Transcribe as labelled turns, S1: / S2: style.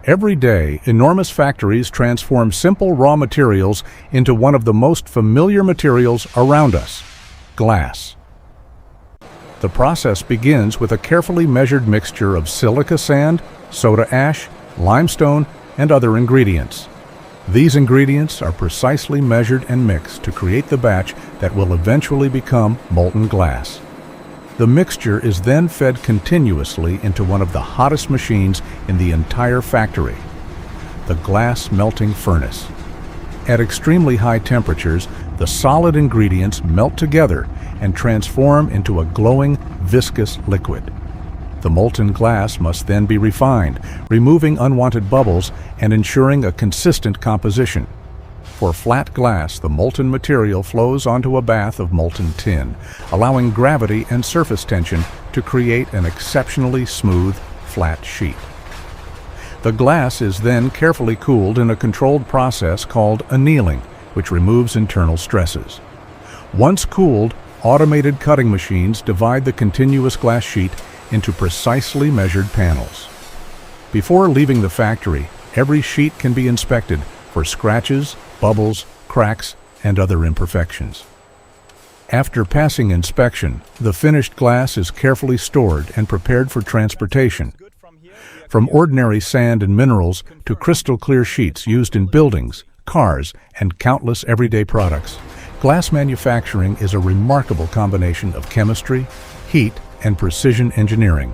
S1: Every day, enormous factories transform simple raw materials into one of the most familiar materials around us: glass. The process begins with a carefully measured mixture of silica sand, soda ash, limestone, and other ingredients. These ingredients are precisely measured and mixed to create the batch that will eventually become molten glass. The mixture is then fed continuously into one of the hottest machines in the entire factory, the glass melting furnace. At extremely high temperatures, the solid ingredients melt together and transform into a glowing, viscous liquid. The molten glass must then be refined, removing unwanted bubbles and ensuring a consistent composition. For flat glass, the molten material flows onto a bath of molten tin, allowing gravity and surface tension to create an exceptionally smooth, flat sheet. The glass is then carefully cooled in a controlled process called annealing, which removes internal stresses. Once cooled, automated cutting machines divide the continuous glass sheet into precisely measured panels. Before leaving the factory, every sheet can be inspected for scratches, bubbles, cracks, and other imperfections. After passing inspection, the finished glass is carefully stored and prepared for transportation. From ordinary sand and minerals to crystal clear sheets used in buildings, cars, and countless everyday products, glass manufacturing is a remarkable combination of chemistry, heat, and precision engineering.